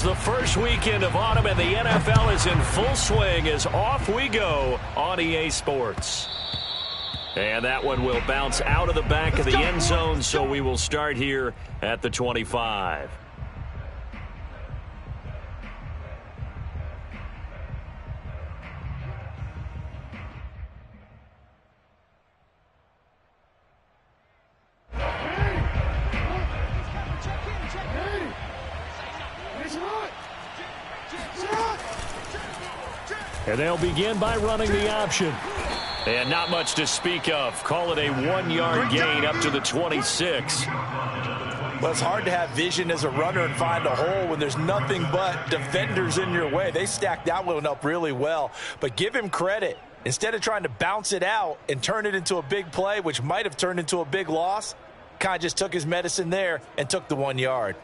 The first weekend of autumn and the NFL is in full swing as off we go on EA Sports. And that one will bounce out of the back of the end zone, so we will start here at the 25. And they'll begin by running the option. And not much to speak of. Call it a 1-yard gain up to the 26. Well, it's hard to have vision as a runner and find a hole when there's nothing but defenders in your way. They stacked that one up really well. But give him credit. Instead of trying to bounce it out and turn it into a big play, which might have turned into a big loss, kind of just took his medicine there and took the 1 yard.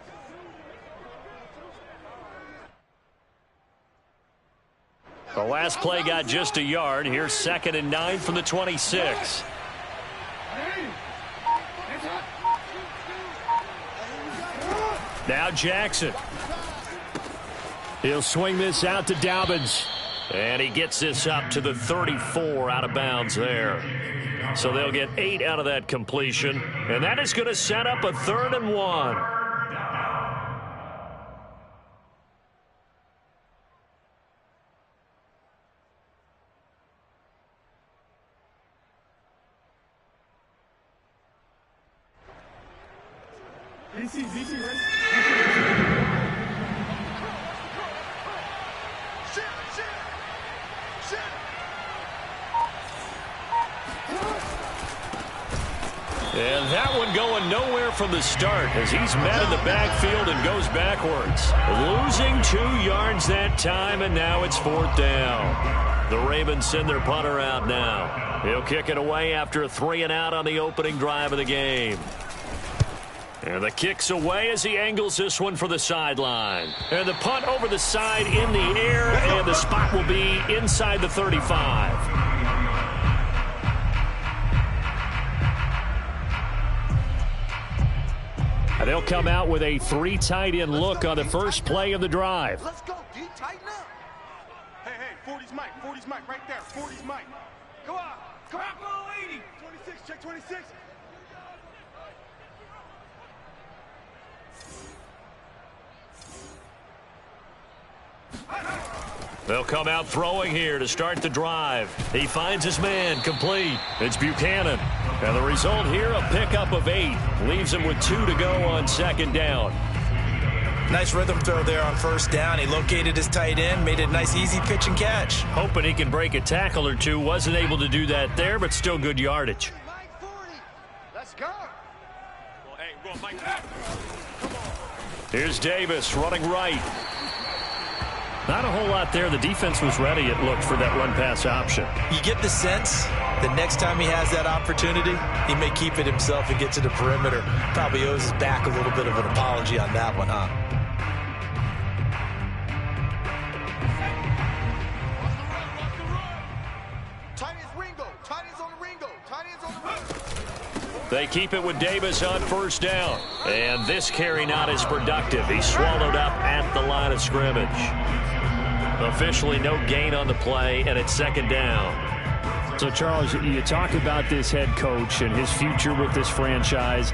The last play got just a yard. Here's 2nd and 9 from the 26. Now Jackson. He'll swing this out to Dobbins. And he gets this up to the 34 out of bounds there. So they'll get 8 out of that completion. And that is going to set up a 3rd and 1. And that one going nowhere from the start as he's met in the backfield and goes backwards. Losing 2 yards that time, and now it's 4th down. The Ravens send their punter out now. He'll kick it away after a 3 and out on the opening drive of the game. And the kick's away as he angles this one for the sideline. And the punt over the side in the air, and the spot will be inside the 35. And they'll come out with a 3 tight end look on the first play of the drive. Let's go, D. Tighten up. Hey, 40's Mike right there. 40's Mike. Go on. Come on, go 80. 26, check 26. They'll come out throwing here to start the drive. He finds his man, complete. It's Buchanan. And the result here, a pickup of 8. Leaves him with 2 to go on 2nd down. Nice rhythm throw there on 1st down. He located his tight end, made it a nice easy pitch and catch. Hoping he can break a tackle or two. Wasn't able to do that there, but still good yardage. Mike 40. Let's go. Well, hey, go on, Mike. Come on. Here's Davis running right. Not a whole lot there. The defense was ready, it looked, for that run-pass option. You get the sense that next time he has that opportunity, he may keep it himself and get to the perimeter. Probably owes his back a little bit of an apology on that one, huh? They keep it with Davis on 1st down. And this carry not as productive. He's swallowed up at the line of scrimmage. Officially no gain on the play, and it's 2nd down. So, Charles, you talk about this head coach and his future with this franchise.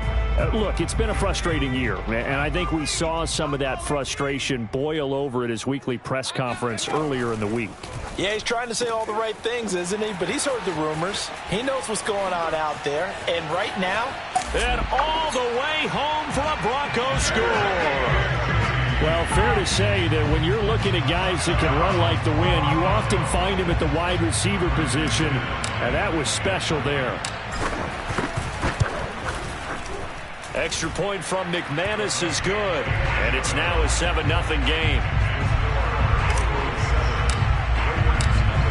Look, it's been a frustrating year, and I think we saw some of that frustration boil over at his weekly press conference earlier in the week. Yeah, he's trying to say all the right things, isn't he? But he's heard the rumors. He knows what's going on out there. And right now... And all the way home for a Bronco score. Well, fair to say that when you're looking at guys that can run like the wind, you often find him at the wide receiver position, and that was special there. Extra point from McManus is good, and it's now a 7-0 game.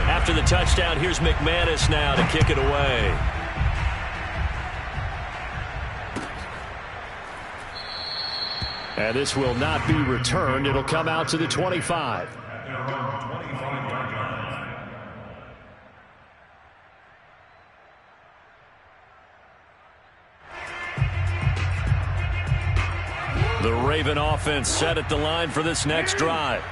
After the touchdown, here's McManus now to kick it away. And this will not be returned. It'll come out to the 25. The Raven offense set at the line for this next drive.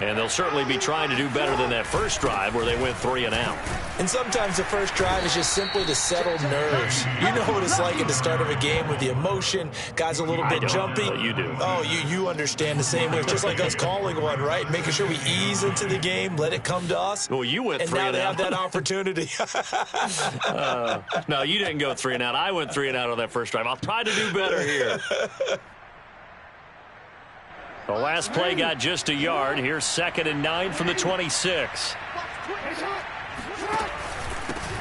And they'll certainly be trying to do better than that first drive where they went 3 and out. And sometimes the first drive is just simply to settle nerves. You know what it's like at the start of a game with the emotion. Guys a little bit jumpy. You do. Oh, you understand the same way. It's just like us calling one, right? Making sure we ease into the game, let it come to us. Well, you went 3 and out. And now they have that opportunity. No, you didn't go 3 and out. I went 3 and out on that first drive. I'll try to do better here. The last play got just a yard. Here's 2nd and 9 from the 26.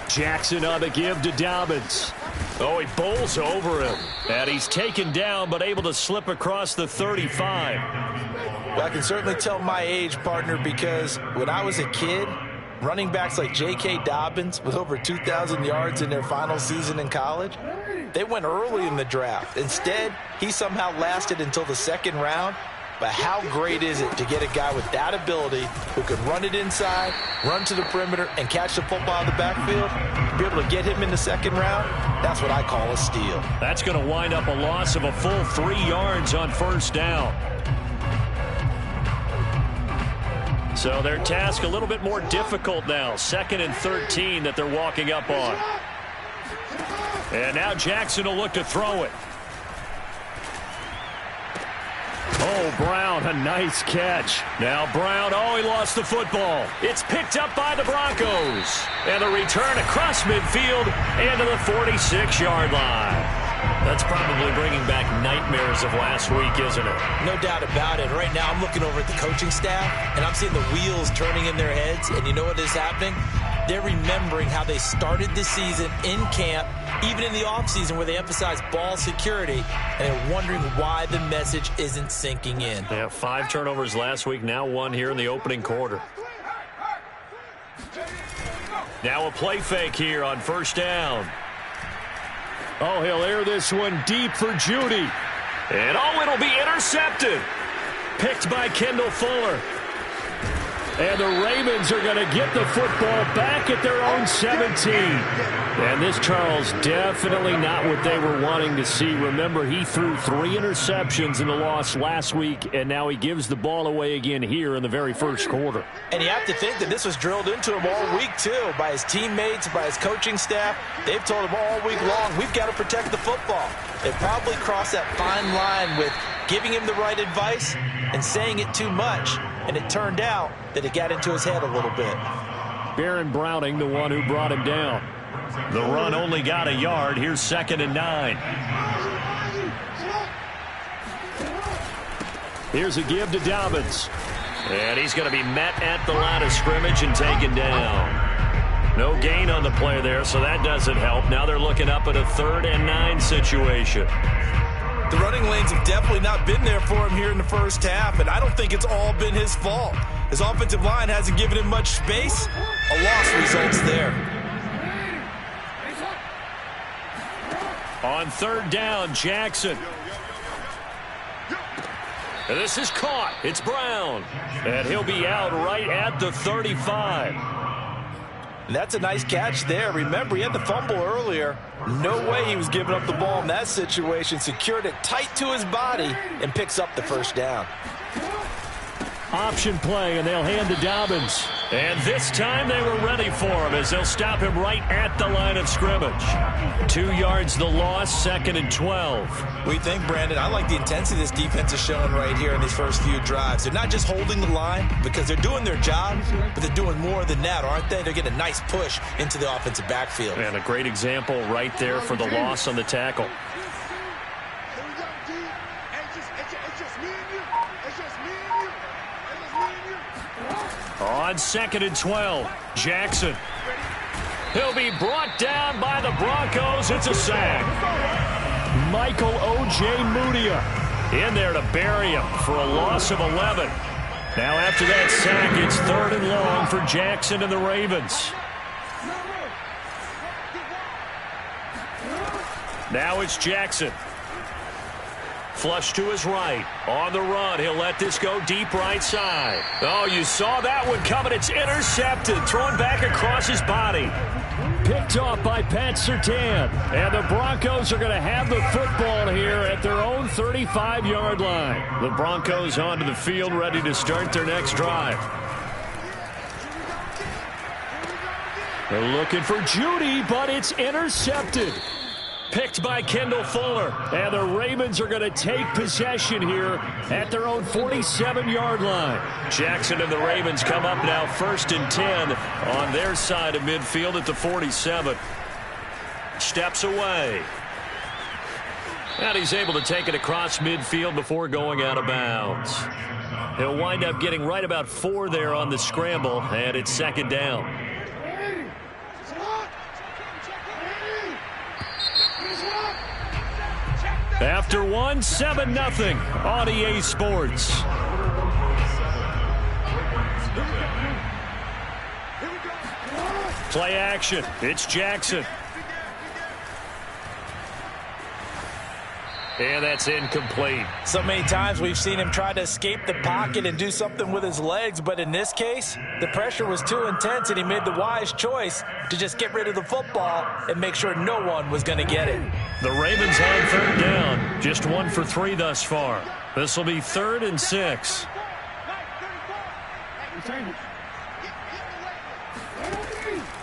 Jackson on the give to Dobbins. Oh, he bowls over him. And he's taken down but able to slip across the 35. Well, I can certainly tell my age, partner, because when I was a kid, running backs like J.K. Dobbins with over 2,000 yards in their final season in college, they went early in the draft. Instead, he somehow lasted until the 2nd round. But how great is it to get a guy with that ability who can run it inside, run to the perimeter, and catch the football in the backfield? To be able to get him in the 2nd round, that's what I call a steal. That's going to wind up a loss of a full 3 yards on 1st down. So their task a little bit more difficult now. 2nd and 13 that they're walking up on. And now Jackson will look to throw it. Oh, Brown, a nice catch. Now Brown, he lost the football. It's picked up by the Broncos. And the return across midfield and to the 46-yard line. That's probably bringing back nightmares of last week, isn't it? No doubt about it. Right now I'm looking over at the coaching staff, and I'm seeing the wheels turning in their heads. And you know what is happening? They're remembering how they started the season in camp, even in the offseason where they emphasized ball security, and they're wondering why the message isn't sinking in. They have 5 turnovers last week, now 1 here in the opening quarter. Now a play fake here on 1st down. Oh, he'll air this one deep for Judy. And it'll be intercepted. Picked by Kendall Fuller. And the Ravens are going to get the football back at their own 17. And this, Charles, definitely not what they were wanting to see. Remember, he threw 3 interceptions in the loss last week, and now he gives the ball away again here in the very first quarter. And you have to think that this was drilled into him all week, too, by his teammates, by his coaching staff. They've told him all week long, we've got to protect the football. They probably crossed that fine line with giving him the right advice and saying it too much. And it turned out that it got into his head a little bit. Baron Browning, the one who brought him down. The run only got a yard. Here's 2nd and 9. Here's a give to Dobbins. And he's going to be met at the line of scrimmage and taken down. No gain on the play there, so that doesn't help. Now they're looking up at a 3rd and 9 situation. The running lanes have definitely not been there for him here in the first half, and I don't think it's all been his fault. His offensive line hasn't given him much space. A loss results there. On 3rd down, Jackson. And this is caught. It's Brown. And he'll be out right at the 35. And that's a nice catch there. Remember, he had the fumble earlier. No way he was giving up the ball in that situation. Secured it tight to his body and picks up the 1st down. Option play, and they'll hand to Dobbins. And this time they were ready for him as they'll stop him right at the line of scrimmage. 2 yards the loss, 2nd and 12. We think, Brandon, I like the intensity this defense is showing right here in these first few drives. They're not just holding the line because they're doing their job, but they're doing more than that, aren't they? They're getting a nice push into the offensive backfield. And a great example right there for the loss on the tackle. On 2nd and 12, Jackson. He'll be brought down by the Broncos. It's a sack. Michael O.J. Mudia in there to bury him for a loss of 11. Now after that sack, it's 3rd and long for Jackson and the Ravens. Now it's Jackson. Flush to his right. On the run, he'll let this go deep right side. Oh, you saw that one coming. It's intercepted. Thrown back across his body. picked off by Pat Surtain. And the Broncos are going to have the football here at their own 35-yard line. The Broncos onto the field, ready to start their next drive. They're looking for Judy, but it's intercepted. Picked by Kendall Fuller. And the Ravens are going to take possession here at their own 47-yard line. Jackson and the Ravens come up now 1st and 10 on their side of midfield at the 47. Steps away. And he's able to take it across midfield before going out of bounds. He'll wind up getting right about 4 there on the scramble, and it's 2nd down. After 1, 7-0 on EA Sports. Play action. It's Jackson. And that's incomplete. So many times we've seen him try to escape the pocket and do something with his legs, but in this case, the pressure was too intense and he made the wise choice to just get rid of the football and make sure no one was going to get it. The Ravens on 3rd down. Just 1 for 3 thus far. This will be 3rd and 6.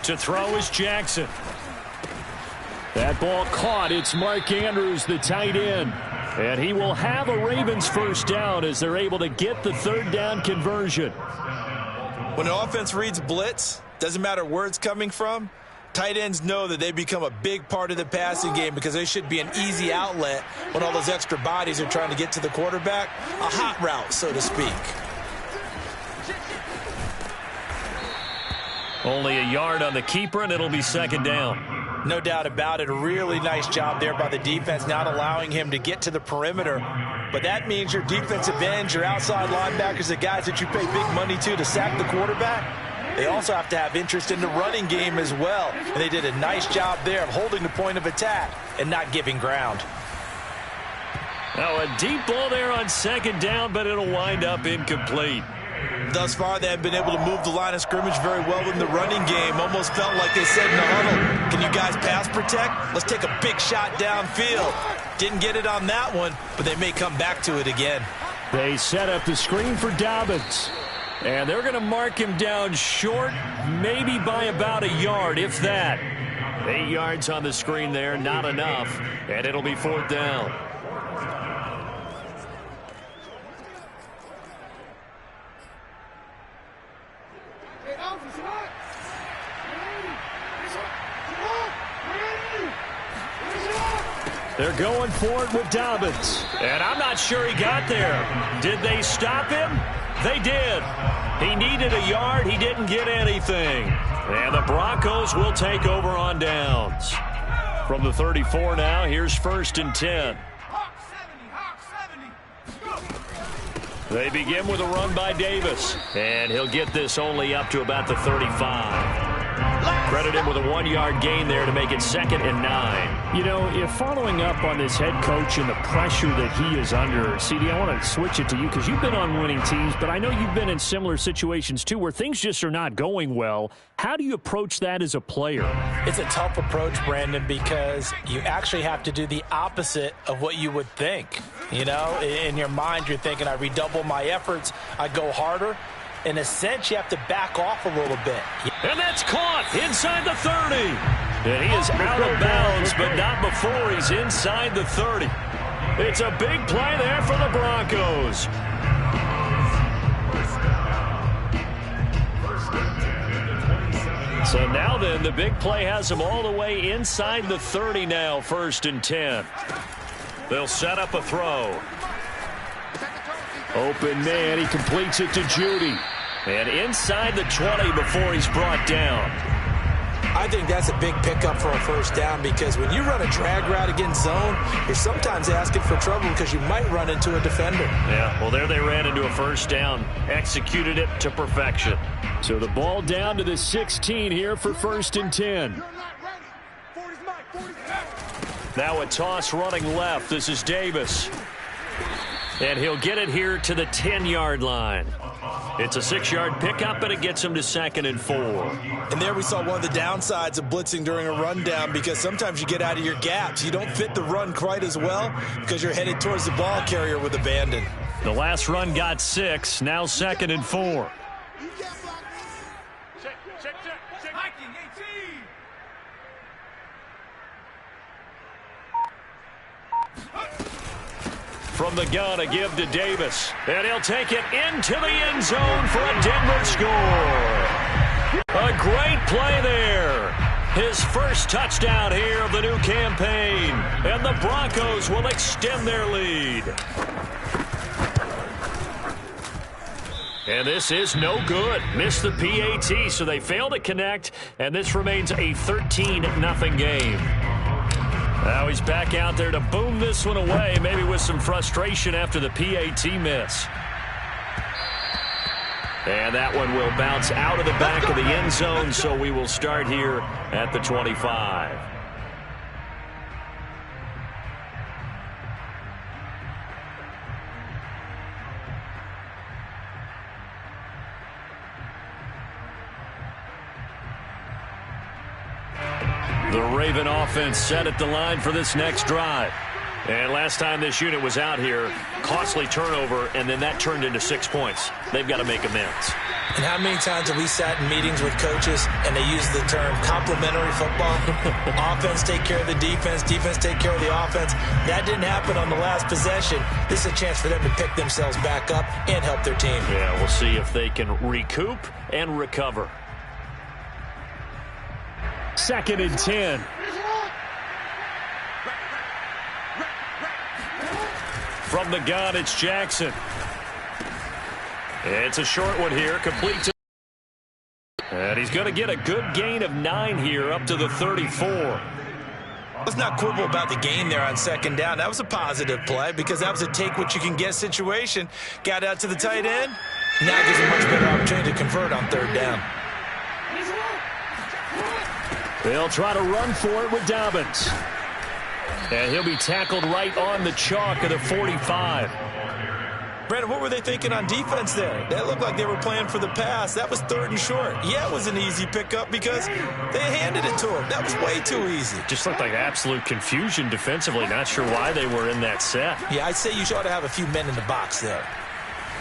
To throw is Jackson. That ball caught. It's Mark Andrews, the tight end. And he will have a Ravens 1st down as they're able to get the 3rd down conversion. When the offense reads blitz, doesn't matter where it's coming from, tight ends know that they become a big part of the passing game because they should be an easy outlet when all those extra bodies are trying to get to the quarterback. A hot route, so to speak. Only a yard on the keeper, and it'll be 2nd down. No doubt about it. A really nice job there by the defense, not allowing him to get to the perimeter. But that means your defensive ends, your outside linebackers, the guys that you pay big money to sack the quarterback, they also have to have interest in the running game as well. And they did a nice job there of holding the point of attack and not giving ground. Now a deep ball there on 2nd down, but it'll wind up incomplete. Thus far, they have been able to move the line of scrimmage very well in the running game. Almost felt like they said in the huddle, can you guys pass protect? Let's take a big shot downfield. Didn't get it on that one, but they may come back to it again. They set up the screen for Dobbins. And they're going to mark him down short, maybe by about a yard, if that. 8 yards on the screen there, not enough. And it'll be 4th down. They're going for it with Dobbins. And I'm not sure he got there. Did they stop him? They did. He needed a yard. He didn't get anything. And the Broncos will take over on downs. From the 34 now, here's 1st and 10. They begin with a run by Davis. And he'll get this only up to about the 35. Credit him with a 1-yard gain there to make it 2nd and 9. You know, if following up on this head coach and the pressure that he is under, CD, I want to switch it to you because you've been on winning teams, but I know you've been in similar situations too where things just are not going well. How do you approach that as a player? It's a tough approach, Brandon, because you actually have to do the opposite of what you would think. You know, in your mind, you're thinking, I redouble my efforts, I go harder. In a sense, you have to back off a little bit. And that's caught inside the 30. And he is out of bounds, but not before he's inside the 30. It's a big play there for the Broncos. So now then, the big play has him all the way inside the 30 now, 1st and 10. They'll set up a throw. Open man, he completes it to Judy. And inside the 20 before he's brought down. I think that's a big pickup for a 1st down because when you run a drag route against zone, you're sometimes asking for trouble because you might run into a defender. Yeah, well, there they ran into a 1st down. Executed it to perfection. So the ball down to the 16 here for 1st and 10. Now a toss running left. This is Davis. And he'll get it here to the 10-yard line. It's a 6-yard pickup, and it gets him to 2nd and 4. And there we saw one of the downsides of blitzing during a rundown, because sometimes you get out of your gaps. You don't fit the run quite as well because you're headed towards the ball carrier with abandon. The last run got 6, now 2nd and 4. From the gun, a give to Davis. And he'll take it into the end zone for a Denver score. A great play there. His first touchdown here of the new campaign. And the Broncos will extend their lead. And this is no good. Missed the PAT, so they fail to connect. And this remains a 13-0 game. Now he's back out there to boom this one away, maybe with some frustration after the PAT miss. And that one will bounce out of the back of the end zone, so we will start here at the 25. The Raven offense set at the line for this next drive. And last time this unit was out here, costly turnover, and then that turned into 6 points. They've got to make amends. And how many times have we sat in meetings with coaches and they use the term complementary football? Offense take care of the defense, defense take care of the offense. That didn't happen on the last possession. This is a chance for them to pick themselves back up and help their team. Yeah, we'll see if they can recoup and recover. 2nd and 10. From the gun, it's Jackson. It's a short one here, complete to... And he's going to get a good gain of 9 here, up to the 34. Let's not quibble about the gain there on 2nd down. That was a positive play because that was a take-what-you-can-get situation. Got out to the tight end. Now gives a much better opportunity to convert on 3rd down. They'll try to run for it with Dobbins. And he'll be tackled right on the chalk of the 45. Brandon, what were they thinking on defense there? That looked like they were playing for the pass. That was 3rd and short. Yeah, it was an easy pickup because they handed it to him. That was way too easy. Just looked like absolute confusion defensively. Not sure why they were in that set. Yeah, I'd say you ought to have a few men in the box there.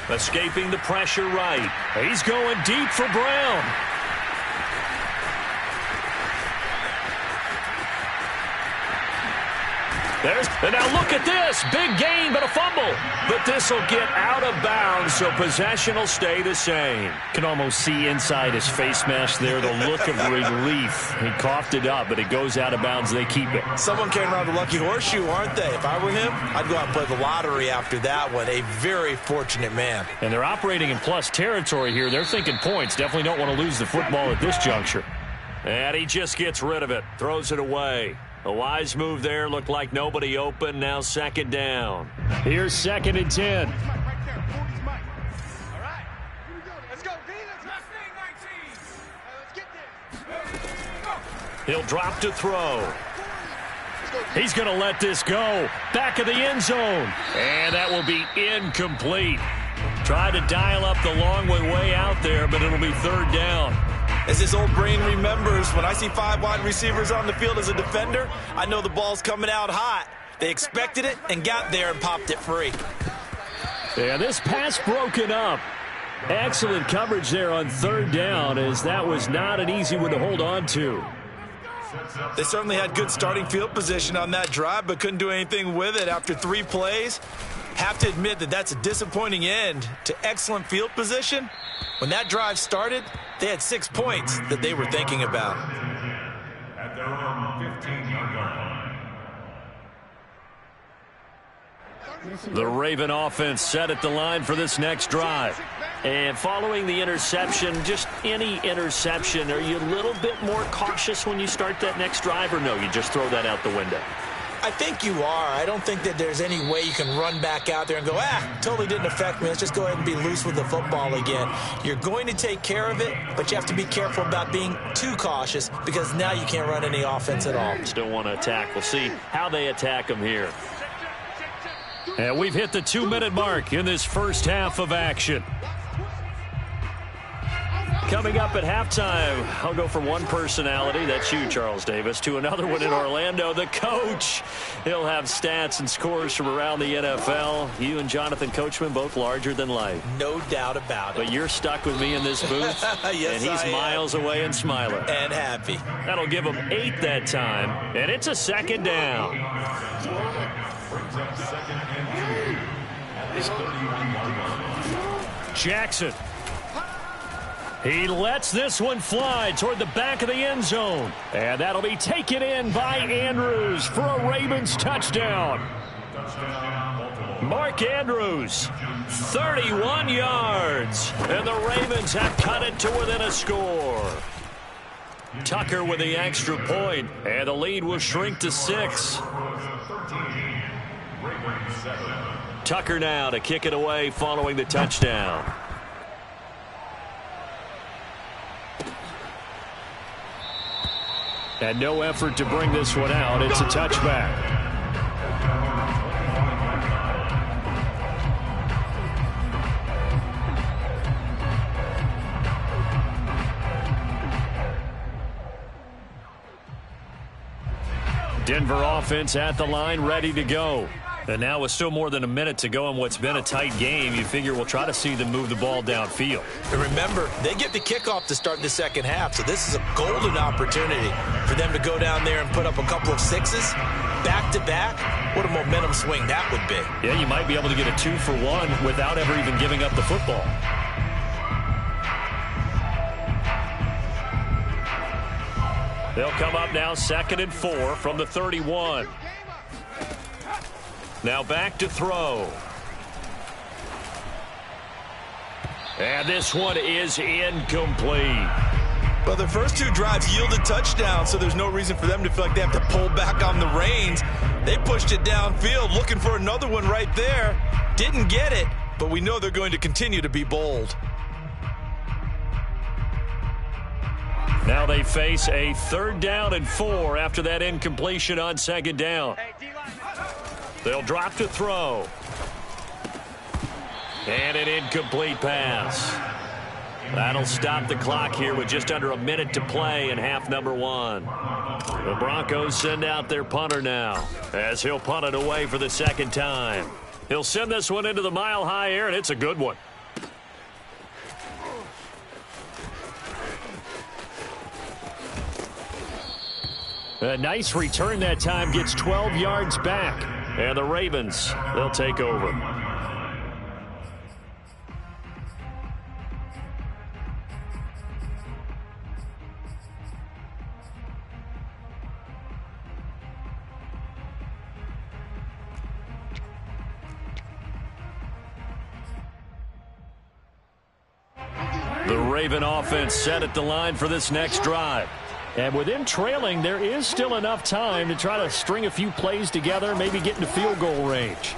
Escaping the pressure right. He's going deep for Brown. And now look at this. Big gain, but a fumble. But this will get out of bounds, so possession will stay the same. Can almost see inside his face mask there the look of relief. He coughed it up, but it goes out of bounds. They keep it. Someone came around the lucky horseshoe, aren't they? If I were him, I'd go out and play the lottery after that one. A very fortunate man. And they're operating in plus territory here. They're thinking points. Definitely don't want to lose the football at this juncture. And he just gets rid of it. Throws it away. A wise move there. Looked like nobody open. Now 2nd down. Here's 2nd and 10. All right, here we go. Let's go, D. Let's get this. He'll drop to throw. He's going to let this go. Back of the end zone. And that will be incomplete. Tried to dial up the long one way out there, but it'll be 3rd down. As his old brain remembers, when I see 5 wide receivers on the field as a defender, I know the ball's coming out hot. They expected it and got there and popped it free. Yeah, this pass broken up. Excellent coverage there on 3rd down, as that was not an easy one to hold on to. They certainly had good starting field position on that drive, but couldn't do anything with it after 3 plays. Have to admit that that's a disappointing end to excellent field position. When that drive started, they had 6 points that they were thinking about. At their own 15-yard line. The Raven offense set at the line for this next drive. And following the interception, just any interception, are you a little bit more cautious when you start that next drive, or no, you just throw that out the window? I think you are. I don't think that there's any way you can run back out there and go, totally didn't affect me. Let's just go ahead and be loose with the football again. You're going to take care of it, but you have to be careful about being too cautious because now you can't run any offense at all. Still want to attack. We'll see how they attack them here. And we've hit the 2-minute mark in this first half of action. Coming up at halftime, I'll go from one personality, that's you, Charles Davis, to another one in Orlando, the coach. He'll have stats and scores from around the NFL. You and Jonathan Coachman both larger than life. No doubt about it. But you're stuck with me in this booth, yes, and he's miles away and smiling. And happy. That'll give him 8 that time, and it's a second down. Jackson. He lets this one fly toward the back of the end zone. And that'll be taken in by Andrews for a Ravens touchdown. Mark Andrews, 31 yards. And the Ravens have cut it to within a score. Tucker with the extra point, and the lead will shrink to 6. Tucker now to kick it away following the touchdown. And no effort to bring this one out. It's a touchback. Denver offense at the line, ready to go. And now with still more than a minute to go in what's been a tight game, you figure we'll try to see them move the ball downfield. And remember, they get the kickoff to start the second half, so this is a golden opportunity for them to go down there and put up a couple of 6s back-to-back. What a momentum swing that would be. Yeah, you might be able to get a 2-for-1 without ever even giving up the football. They'll come up now 2nd and 4 from the 31. Now back to throw. And this one is incomplete. Well, the first 2 drives yielded touchdowns, so there's no reason for them to feel like they have to pull back on the reins. They pushed it downfield, looking for another one right there. Didn't get it, but we know they're going to continue to be bold. Now they face a 3rd down and 4 after that incompletion on 2nd down. They'll drop to throw. And an incomplete pass. That'll stop the clock here with just under a minute to play in half number 1. The Broncos send out their punter now as he'll punt it away for the 2nd time. He'll send this one into the mile-high air, and it's a good one. A nice return that time, gets 12 yards back. And the Ravens, they'll take over. The Raven offense set at the line for this next drive. And with them trailing, there is still enough time to try to string a few plays together, maybe get into field goal range.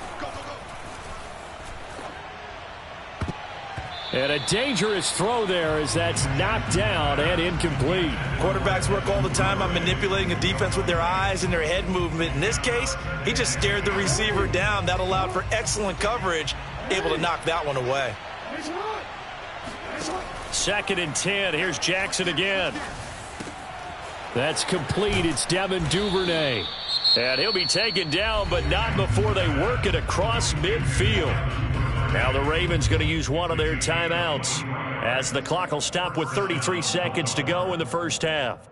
And a dangerous throw there as that's knocked down and incomplete. Quarterbacks work all the time on manipulating a defense with their eyes and their head movement. In this case, he just stared the receiver down. That allowed for excellent coverage, able to knock that one away. 2nd and 10. Here's Jackson again. That's complete. It's Devin Duvernay. And he'll be taken down, but not before they work it across midfield. Now the Ravens going to use one of their timeouts as the clock will stop with 33 seconds to go in the first half.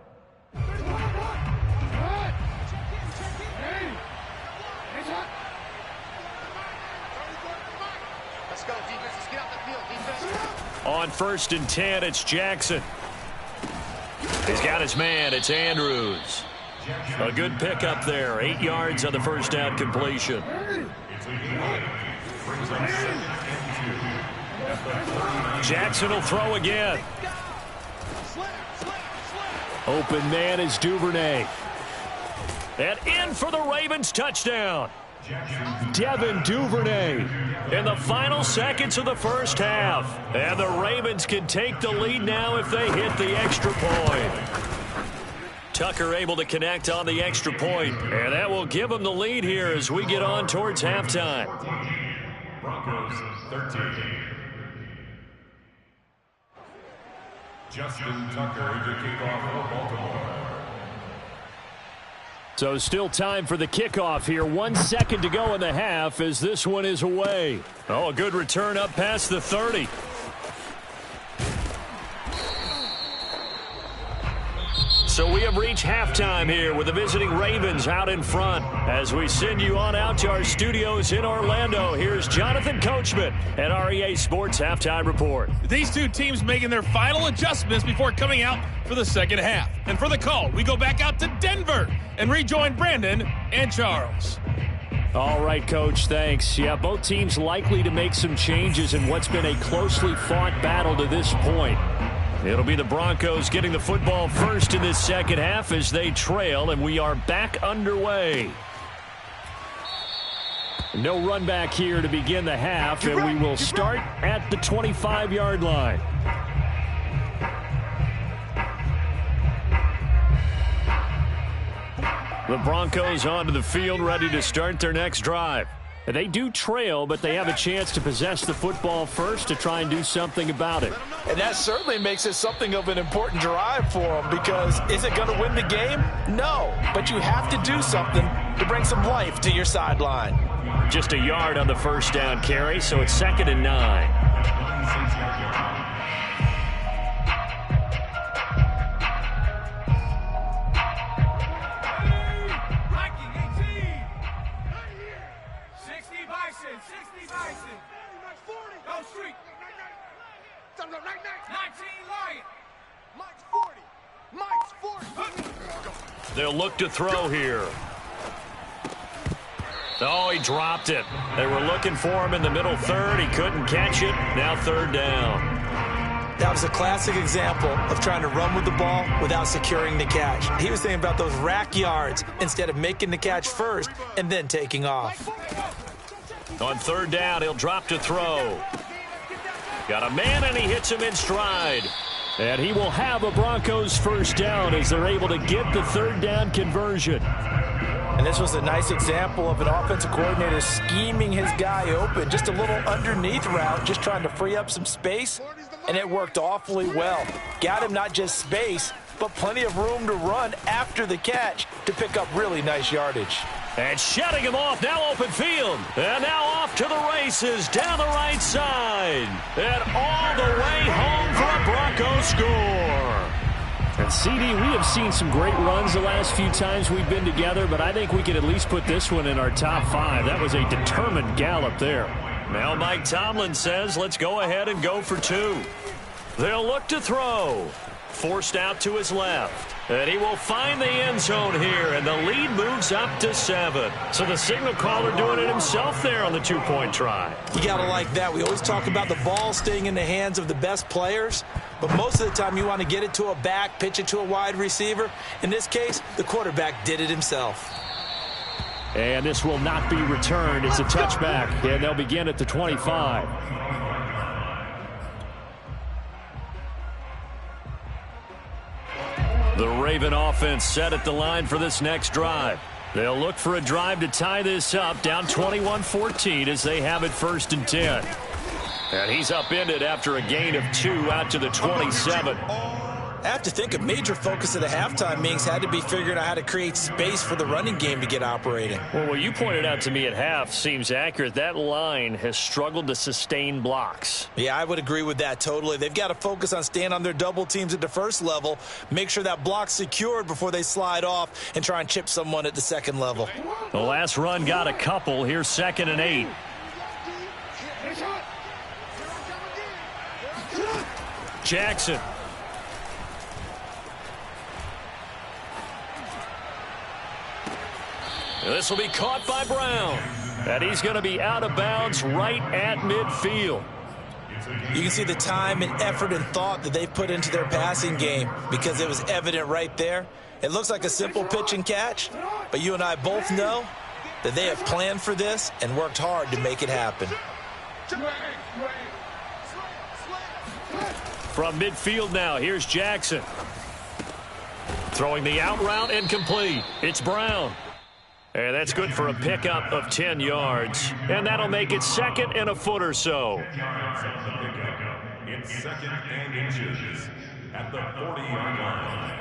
Let's go, defense. Let's get out the field, defense. On 1st and 10, it's Jackson. He's got his man. It's Andrews. A good pickup there. 8 yards on the first down completion. Jackson will throw again. Open man is Duvernay. And in for the Ravens touchdown. Devin Duvernay in the final seconds of the first half. And the Ravens can take the lead now if they hit the extra point. Tucker able to connect on the extra point, and that will give them the lead here as we get on towards halftime. Broncos 13. Justin Tucker to kick off for Baltimore. So still time for the kickoff here. 1 second to go in the half as this one is away. Oh, a good return up past the 30. So we have reached halftime here with the visiting Ravens out in front. As we send you on out to our studios in Orlando, here's Jonathan Coachman at REA Sports Halftime Report. These two teams making their final adjustments before coming out for the second half. And for the call, we go back out to Denver and rejoin Brandon and Charles. All right, Coach, thanks. Yeah, both teams likely to make some changes in what's been a closely fought battle to this point. It'll be the Broncos getting the football first in this second half as they trail, and we are back underway. No run back here to begin the half, and we will start at the 25-yard line. The Broncos onto the field, ready to start their next drive. They do trail, but they have a chance to possess the football first to try and do something about it. And that certainly makes it something of an important drive for them, because is it going to win the game? No, but you have to do something to bring some life to your sideline. Just a yard on the first down carry, so it's 2nd and 9. They'll look to throw here. Oh, he dropped it. They were looking for him in the middle third. He couldn't catch it. Now 3rd down. That was a classic example of trying to run with the ball without securing the catch. He was thinking about those rack yards instead of making the catch first and then taking off. On 3rd down, he'll drop to throw. Got a man, and he hits him in stride. And he will have a Broncos first down as they're able to get the 3rd down conversion. And this was a nice example of an offensive coordinator scheming his guy open. Just a little underneath route, just trying to free up some space, and it worked awfully well. Got him not just space, but plenty of room to run after the catch to pick up really nice yardage. And shutting him off, now open field. And now off to the races, down the right side. And all the way home for a Broncos score. And CD, we have seen some great runs the last few times we've been together, but I think we could at least put this one in our top 5. That was a determined gallop there. Now Mike Tomlin says, let's go ahead and go for 2. They'll look to throw. Forced out to his left. And he will find the end zone here, and the lead moves up to 7. So the signal caller doing it himself there on the 2-point try. You got to like that. We always talk about the ball staying in the hands of the best players, but most of the time you want to get it to a back, pitch it to a wide receiver. In this case, the quarterback did it himself. And this will not be returned. It's a touchback, and they'll begin at the 25. The Raven offense set at the line for this next drive. They'll look for a drive to tie this up, down 21-14 as they have it 1st and 10. And he's upended after a gain of 2 out to the 27. I have to think a major focus of the halftime meetings had to be figuring out how to create space for the running game to get operating. Well, what you pointed out to me at half seems accurate. That line has struggled to sustain blocks. Yeah, I would agree with that totally. They've got to focus on staying on their double teams at the first level, make sure that block's secured before they slide off and try and chip someone at the second level. The last run got a couple. Here's 2nd and 8. Jackson. This will be caught by Brown. And he's going to be out of bounds right at midfield. You can see the time and effort and thought that they've put into their passing game because it was evident right there. It looks like a simple pitch and catch, but you and I both know that they have planned for this and worked hard to make it happen. From midfield now, here's Jackson. Throwing the out route and complete. It's Brown. And that's good for a pickup of 10 yards. And that'll make it 2nd and a foot or so. It's 2nd and inches. at the 40-yard line.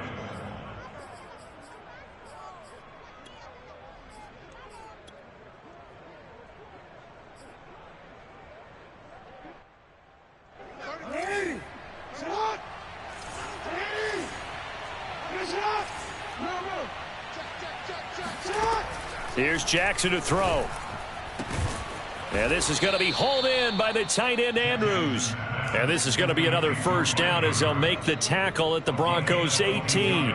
Here's Jackson to throw. And this is going to be hauled in by the tight end Andrews. And this is going to be another first down as they'll make the tackle at the Broncos 18.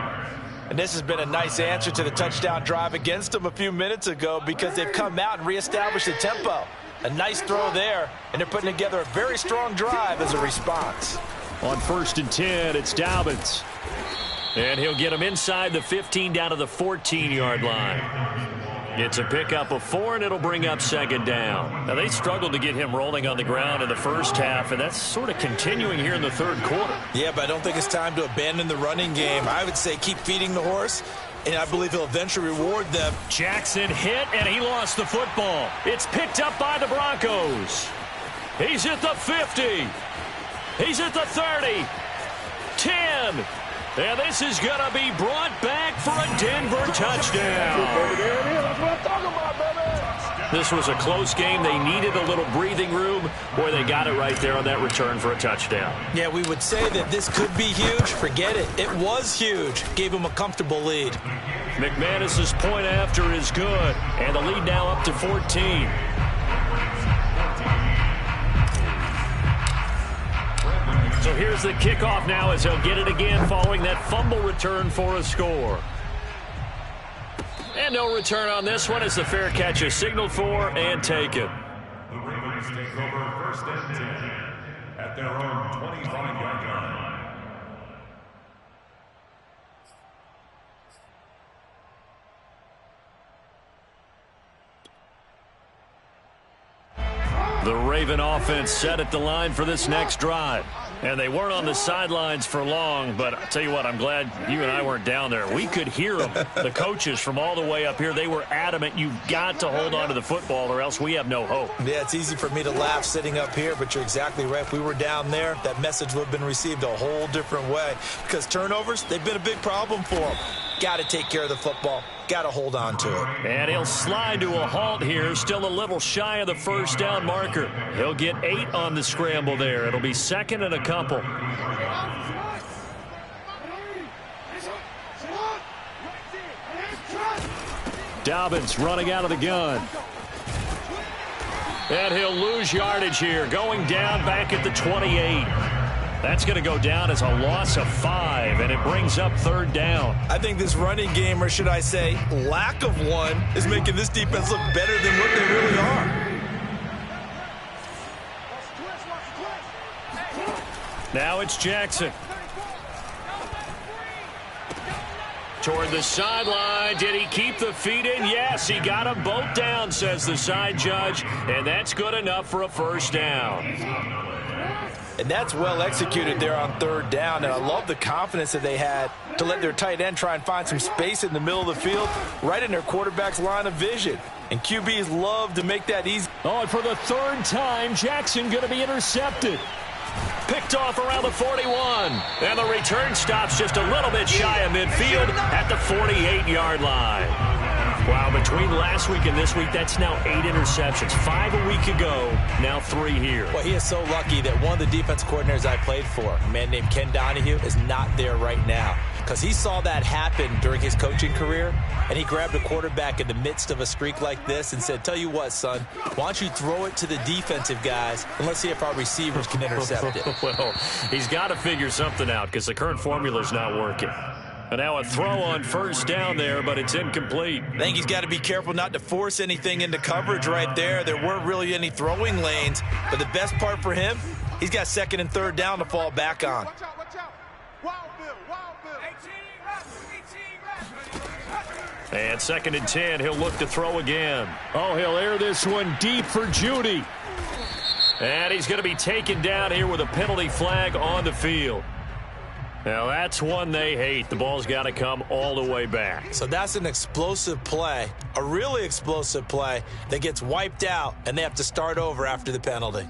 And this has been a nice answer to the touchdown drive against them a few minutes ago because they've come out and reestablished the tempo. A nice throw there, and they're putting together a very strong drive as a response. On 1st and 10, it's Dobbins. And he'll get him inside the 15 down to the 14-yard line. It's a pickup of 4, and it'll bring up 2nd down. Now, they struggled to get him rolling on the ground in the first half, and that's sort of continuing here in the 3rd quarter. Yeah, but I don't think it's time to abandon the running game. I would say keep feeding the horse, and I believe he'll eventually reward them. Jackson hit, and he lost the football. It's picked up by the Broncos. He's at the 50. He's at the 30. 10. And this is going to be brought back for a Denver touchdown. This was a close game. They needed a little breathing room. Boy, they got it right there on that return for a touchdown. Yeah, we would say that this could be huge. Forget it. It was huge. Gave him a comfortable lead. McManus's point after is good. And the lead now up to 14. So here's the kickoff now as they'll get it again following that fumble return for a score. And no return on this one as the fair catch is signaled for and taken. The Ravens take over 1st and 10 at their own 25-yard line. The Raven offense set at the line for this next drive. And they weren't on the sidelines for long, but I'll tell you what, I'm glad you and I weren't down there. We could hear them, the coaches from all the way up here. They were adamant, you've got to hold on to the football or else we have no hope. Yeah, it's easy for me to laugh sitting up here, but you're exactly right. If we were down there, that message would have been received a whole different way. Because turnovers, they've been a big problem for them. Got to take care of the football. Got to hold on to it. And he'll slide to a halt here, still a little shy of the first down marker. He'll get 8 on the scramble there. It'll be 2nd and a couple. Dobbins running out of the gun. And he'll lose yardage here, going down back at the 28. That's going to go down as a loss of 5, and it brings up 3rd down. I think this running game, or should I say lack of one, is making this defense look better than what they really are. Now it's Jackson. Toward the sideline. Did he keep the feet in? Yes, he got them both down, says the side judge, and that's good enough for a first down. And that's well executed there on 3rd down. And I love the confidence that they had to let their tight end try and find some space in the middle of the field, right in their quarterback's line of vision. And QBs love to make that easy. Oh, and for the 3rd time, Jackson going to be intercepted. Picked off around the 41. And the return stops just a little bit shy of midfield at the 48-yard line. Wow, between last week and this week, that's now 8 interceptions. 5 a week ago, now 3 here. Well, he is so lucky that one of the defense coordinators I played for, a man named Ken Donahue, is not there right now. Because he saw that happen during his coaching career, and he grabbed a quarterback in the midst of a streak like this and said, tell you what, son, why don't you throw it to the defensive guys, and let's see if our receivers can intercept it. Well, he's got to figure something out because the current formula's not working. And now a throw on 1st down there, but it's incomplete. I think he's got to be careful not to force anything into coverage right there. There weren't really any throwing lanes, but the best part for him, he's got 2nd and 3rd down to fall back on. Watch out, watch out. Wild Bill. And 2nd and 10, he'll look to throw again. Oh, he'll air this one deep for Judy. And he's going to be taken down here with a penalty flag on the field. Now, that's one they hate. The ball's got to come all the way back. So that's an explosive play, a really explosive play that gets wiped out, and they have to start over after the penalty.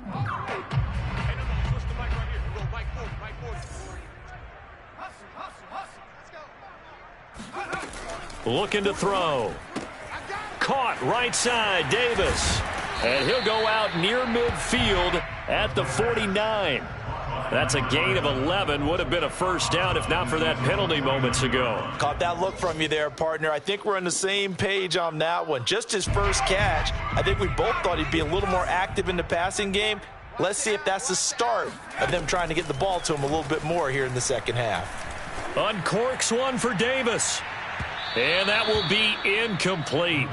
looking to throw. Caught right side, Davis. And he'll go out near midfield at the 49. That's a gain of 11. Would have been a first down if not for that penalty moments ago. Caught that look from you there, partner. I think we're on the same page on that one. Just his first catch. I think we both thought he'd be a little more active in the passing game. Let's see if that's the start of them trying to get the ball to him a little bit more here in the second half. Uncorks one for Davis. And that will be incomplete.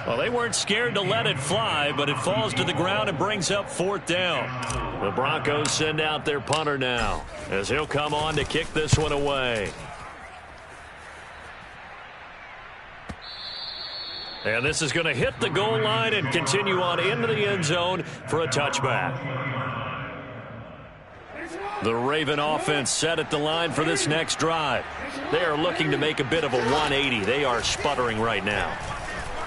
Well, they weren't scared to let it fly, but it falls to the ground and brings up fourth down. The Broncos send out their punter now as he'll come on to kick this one away. And this is going to hit the goal line and continue on into the end zone for a touchback. The Raven offense set at the line for this next drive. They are looking to make a bit of a 180. They are sputtering right now.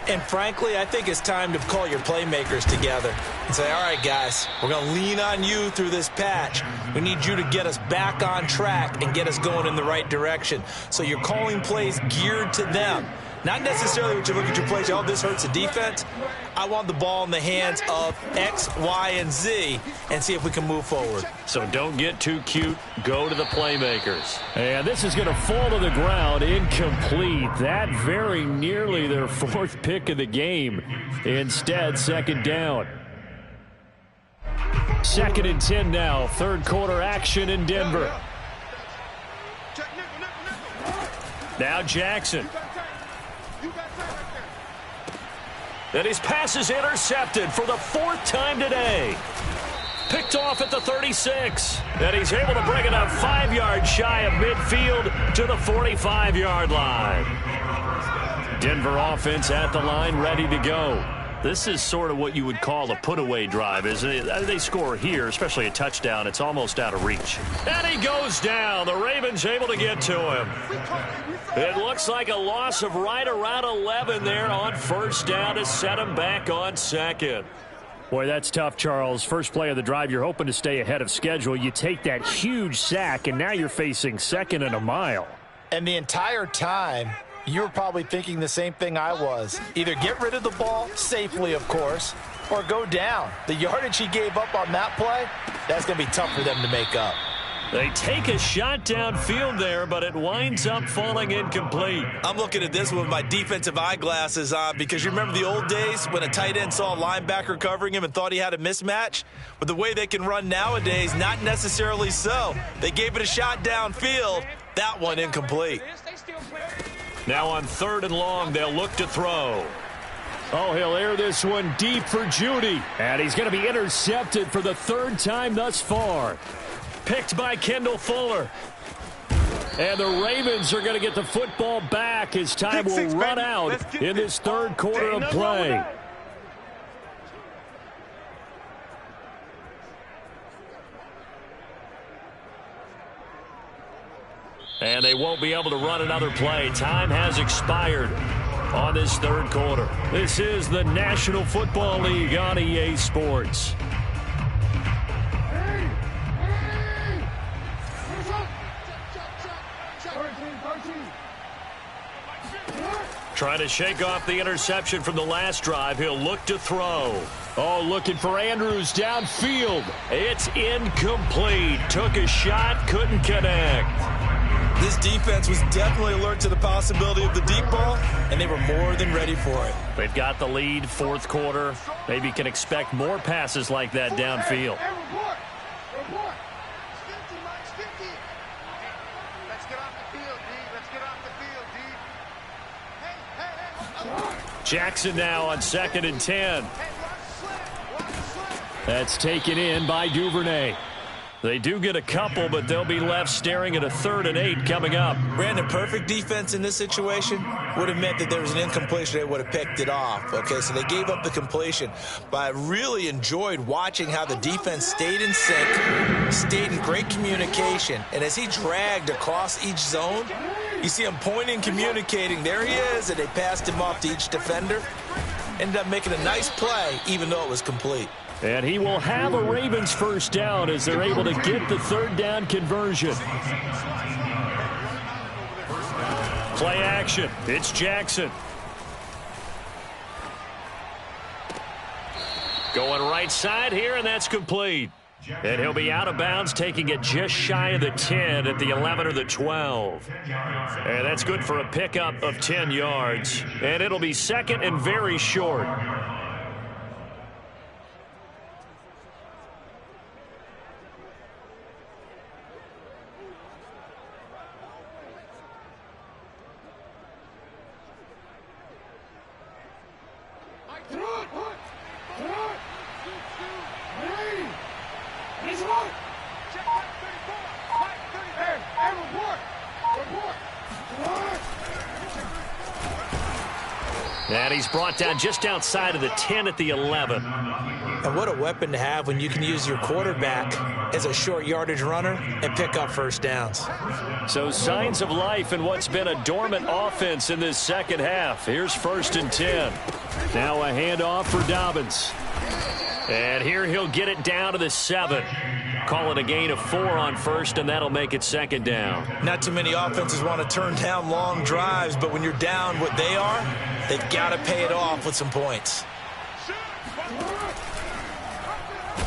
And frankly, I think it's time to call your playmakers together and say, all right, guys, we're going to lean on you through this patch. We need you to get us back on track and get us going in the right direction. So you're calling plays geared to them. Not necessarily what you look at your plays, oh, this hurts the defense. I want the ball in the hands of X, Y, and Z and see if we can move forward. So don't get too cute. Go to the playmakers. And this is going to fall to the ground. Incomplete. That very nearly their fourth pick of the game. Instead, second down. 2nd and 10 now. Third quarter action in Denver. Now Jackson. And his pass is intercepted for the 4th time today. Picked off at the 36. And he's able to bring it up 5 yards shy of midfield to the 45-yard line. Denver offense at the line, ready to go. This is sort of what you would call a put-away drive, isn't it? They score here, especially a touchdown. It's almost out of reach. And he goes down. The Ravens able to get to him. It looks like a loss of right around 11 there on first down to set him back on second. Boy, that's tough, Charles. First play of the drive, you're hoping to stay ahead of schedule. You take that huge sack, and now you're facing 2nd and a mile. And the entire time, you were probably thinking the same thing I was. Either get rid of the ball, safely of course, or go down. The yardage he gave up on that play, that's going to be tough for them to make up. They take a shot downfield there, but it winds up falling incomplete. I'm looking at this with my defensive eyeglasses on because you remember the old days when a tight end saw a linebacker covering him and thought he had a mismatch? With the way they can run nowadays, not necessarily so. They gave it a shot downfield. That one incomplete. Now on 3rd and long, they'll look to throw. Oh, he'll air this one deep for Judy. And he's going to be intercepted for the 3rd time thus far. Picked by Kendall Fuller. And the Ravens are going to get the football back as time will run out in this 3rd quarter of play. And they won't be able to run another play. Time has expired on this 3rd quarter. This is the National Football League on EA Sports. Trying to shake off the interception from the last drive. He'll look to throw. Oh, looking for Andrews downfield. It's incomplete. Took a shot, couldn't connect. This defense was definitely alert to the possibility of the deep ball, and they were more than ready for it. They've got the lead, 4th quarter. Maybe can expect more passes like that downfield. Jackson now on 2nd and 10. That's taken in by Duvernay. They do get a couple, but they'll be left staring at a 3rd and 8 coming up. Brandon, perfect defense in this situation would have meant that there was an incompletion. They would have picked it off. Okay, so they gave up the completion. But I really enjoyed watching how the defense stayed in sync, stayed in great communication. And as he dragged across each zone, you see him pointing, communicating. There he is, and they passed him off to each defender. Ended up making a nice play, even though it was complete. And he will have a Ravens first down as they're able to get the 3rd down conversion. Play action. It's Jackson. Going right side here, and that's complete. And he'll be out of bounds, taking it just shy of the 10 at the 11 or the 12. And that's good for a pickup of 10 yards. And it'll be second and very short. And he's brought down just outside of the 10 at the 11. And what a weapon to have when you can use your quarterback as a short yardage runner and pick up first downs. So signs of life in what's been a dormant offense in this second half. Here's 1st and 10. Now a handoff for Dobbins. And here he'll get it down to the 7. Call it a gain of 4 on 1st, and that'll make it 2nd down. Not too many offenses want to turn down long drives, but when you're down what they are, they've got to pay it off with some points.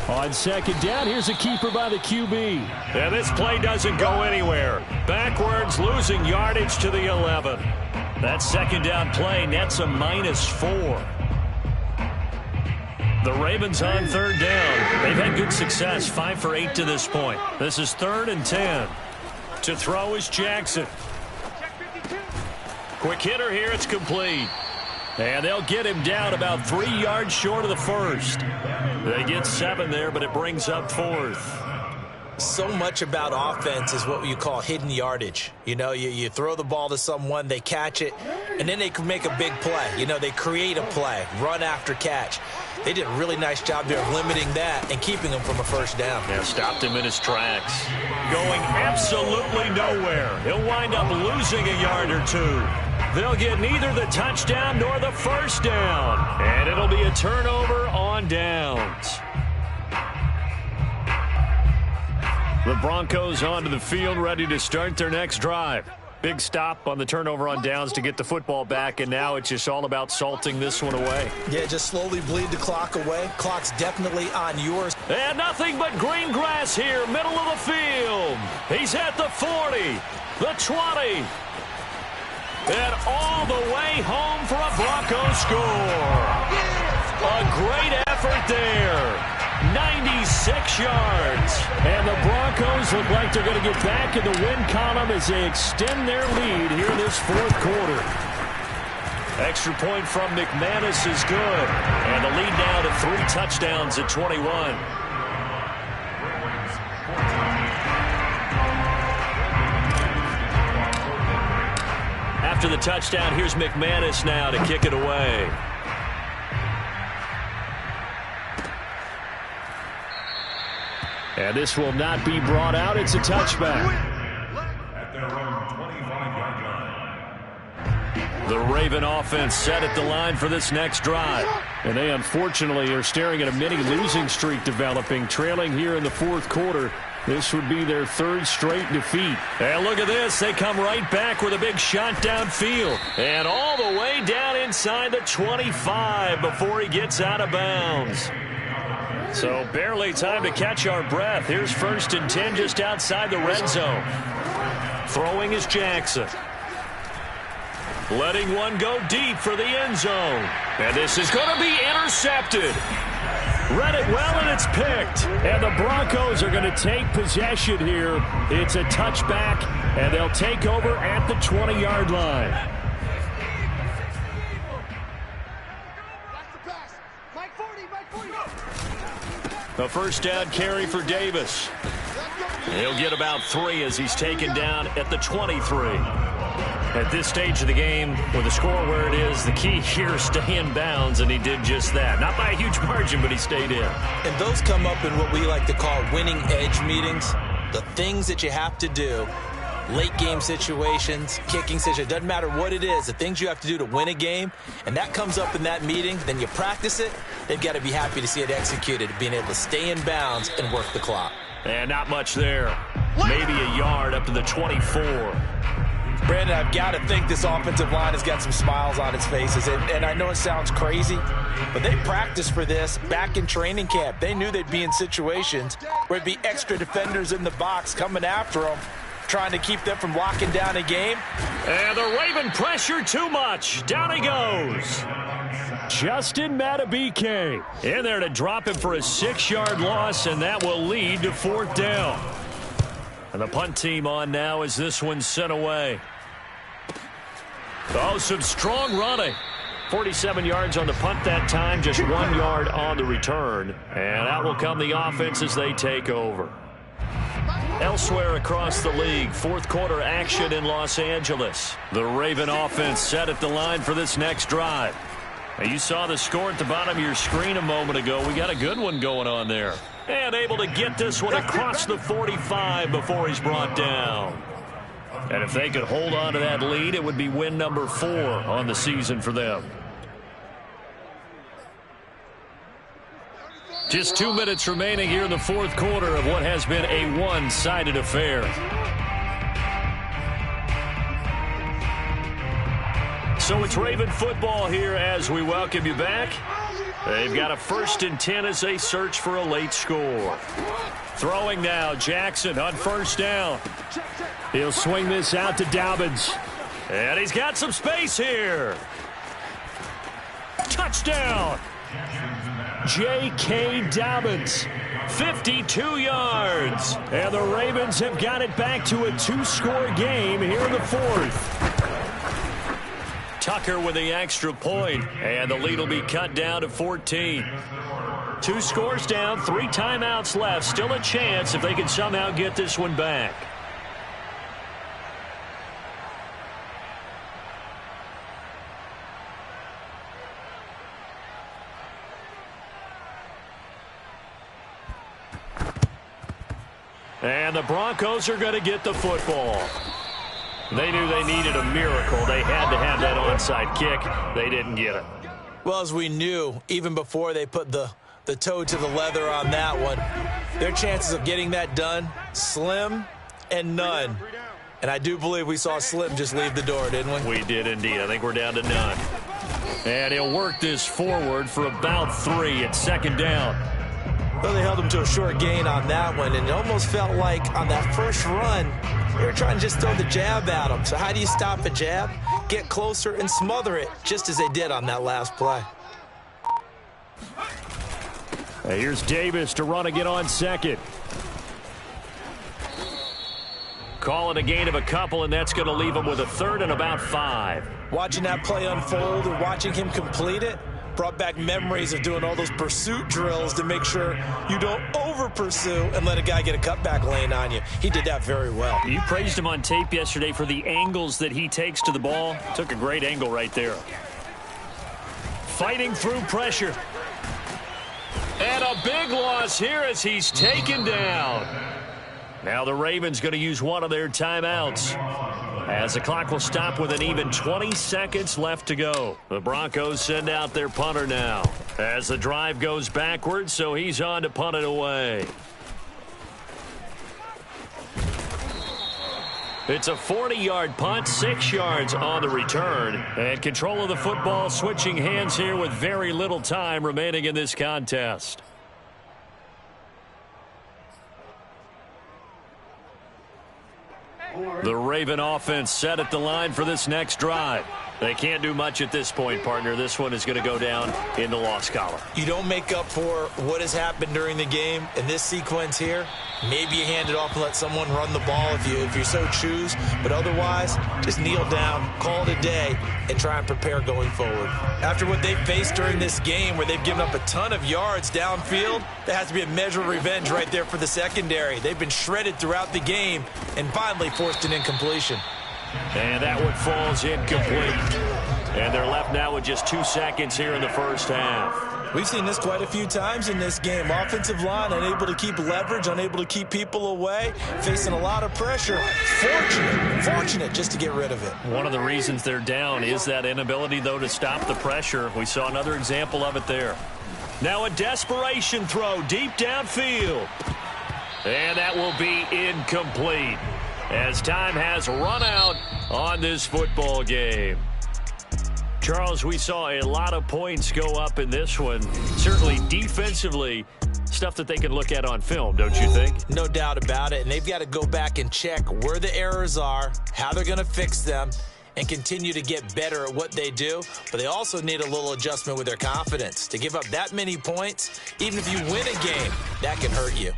On 2nd down, here's a keeper by the QB. And this play doesn't go anywhere. Backwards, losing yardage to the 11. That 2nd down play nets a -4. The Ravens on 3rd down. They've had good success, 5 for 8 to this point. This is 3rd and 10. To throw is Jackson. Quick hitter here, it's complete. And they'll get him down about 3 yards short of the 1st. They get 7 there, but it brings up 4th. So much about offense is what you call hidden yardage. You know, you throw the ball to someone, they catch it, and then they can make a big play. You know, they create a play, run after catch. They did a really nice job there of limiting that and keeping him from a 1st down. Yeah, stopped him in his tracks. Going absolutely nowhere. He'll wind up losing a yard or 2. They'll get neither the touchdown nor the 1st down. And it'll be a turnover on downs. The Broncos onto the field, ready to start their next drive. Big stop on the turnover on downs to get the football back, and now it's just all about salting this one away. Yeah, just slowly bleed the clock away. Clock's definitely on yours. And nothing but green grass here, middle of the field. He's at the 40, the 20, and all the way home for a Broncos score. A great effort there. 96 yards. And the Broncos look like they're going to get back in the win column as they extend their lead here in this 4th quarter. Extra point from McManus is good. And the lead now to 3 touchdowns at 21. After the touchdown, here's McManus now to kick it away. And this will not be brought out. It's a touchback. At their own 25-yard line. The Raven offense set at the line for this next drive. And they unfortunately are staring at a mini losing streak developing, trailing here in the 4th quarter. This would be their 3rd straight defeat. And look at this. They come right back with a big shot downfield. And all the way down inside the 25 before he gets out of bounds. So barely time to catch our breath. Here's 1st and 10 just outside the red zone. Throwing is Jackson. Letting one go deep for the end zone. And this is going to be intercepted. Read it well, and it's picked. And the Broncos are going to take possession here. It's a touchback, and they'll take over at the 20-yard line. A 1st down carry for Davis. He'll get about 3 as he's taken down at the 23. At this stage of the game, with the score where it is, the key here is stay in bounds, and he did just that. Not by a huge margin, but he stayed in. And those come up in what we like to call winning edge meetings. The things that you have to do, late game situations, kicking situations, doesn't matter what it is, the things you have to do to win a game, and that comes up in that meeting, then you practice it, they've got to be happy to see it executed, being able to stay in bounds and work the clock. And not much there. Maybe a yard up to the 24. Brandon, I've got to think this offensive line has got some smiles on its faces. And I know it sounds crazy, but they practiced for this back in training camp. They knew they'd be in situations where there'd be extra defenders in the box coming after them, trying to keep them from locking down a game. And the Raven pressure too much. Down he goes. Justin Matabike In there to drop him for a 6-yard loss, and that will lead to 4th down. And the punt team on now as this one's sent away. Oh, some strong running. 47 yards on the punt that time, just 1 yard on the return. And out will come the offense as they take over. Elsewhere across the league, fourth quarter action in Los Angeles. The Raven offense set at the line for this next drive. Now, you saw the score at the bottom of your screen a moment ago. We got a good one going on there. And able to get this one across the 45 before he's brought down. And if they could hold on to that lead, it would be win number 4 on the season for them. Just 2 minutes remaining here in the fourth quarter of what has been a one-sided affair. So it's Raven football here as we welcome you back. They've got a 1st and 10 as they search for a late score. Throwing now, Jackson on 1st down. He'll swing this out to Dobbins. And he's got some space here. Touchdown. J.K. Dobbins, 52 yards. And the Ravens have got it back to a 2-score game here in the 4th. Tucker with the extra point, and the lead will be cut down to 14. 2 scores down, 3 timeouts left. Still a chance if they can somehow get this one back. And the Broncos are going to get the football. They knew they needed a miracle. They had to have that onside kick. They didn't get it. Well, as we knew, even before they put the toe to the leather on that one, their chances of getting that done, slim and none. And I do believe we saw Slim just leave the door, didn't we? We did indeed. I think we're down to none. And he'll work this forward for about 3 at 2nd down. Well, they held him to a short gain on that one, and it almost felt like on that first run, they were trying to just throw the jab at him. So how do you stop a jab? Get closer and smother it, just as they did on that last play. Here's Davis to run again on 2nd. Call it a gain of a couple, and that's going to leave him with a 3rd and about 5. Watching that play unfold and watching him complete it brought back memories of doing all those pursuit drills to make sure you don't over-pursue and let a guy get a cutback lane on you. He did that very well. You praised him on tape yesterday for the angles that he takes to the ball. Took a great angle right there. Fighting through pressure. And a big loss here as he's taken down. Now the Ravens going to use one of their timeouts, as the clock will stop with an even 20 seconds left to go. The Broncos send out their punter now as the drive goes backwards, so he's on to punt it away. It's a 40-yard punt, 6 yards on the return, and control of the football switching hands here with very little time remaining in this contest. The Raven offense set at the line for this next drive. They can't do much at this point, partner. This one is going to go down in the loss column. You don't make up for what has happened during the game in this sequence here. Maybe you hand it off and let someone run the ball if you so choose. But otherwise, just kneel down, call it a day, and try and prepare going forward. After what they faced during this game where they've given up a ton of yards downfield, there has to be a measure of revenge right there for the secondary. They've been shredded throughout the game and finally forced an incompletion. And that one falls incomplete. And they're left now with just 2 seconds here in the first half. We've seen this quite a few times in this game. Offensive line unable to keep leverage, unable to keep people away, facing a lot of pressure. Fortunate just to get rid of it. One of the reasons they're down is that inability, though, to stop the pressure. We saw another example of it there. Now a desperation throw deep downfield. And that will be incomplete. as time has run out on this football game. Charles, we saw a lot of points go up in this one. Certainly defensively, stuff that they can look at on film, don't you think? No doubt about it, and they've got to go back and check where the errors are, how they're going to fix them, and continue to get better at what they do. But they also need a little adjustment with their confidence. To give up that many points, even if you win a game, that can hurt you.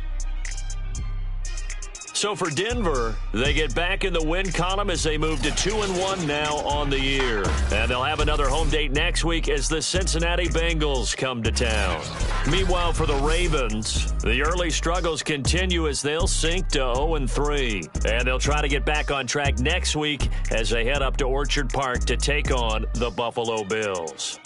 So for Denver, they get back in the win column as they move to 2-1 now on the year. And they'll have another home date next week as the Cincinnati Bengals come to town. Meanwhile, for the Ravens, the early struggles continue as they'll sink to 0-3. And they'll try to get back on track next week as they head up to Orchard Park to take on the Buffalo Bills.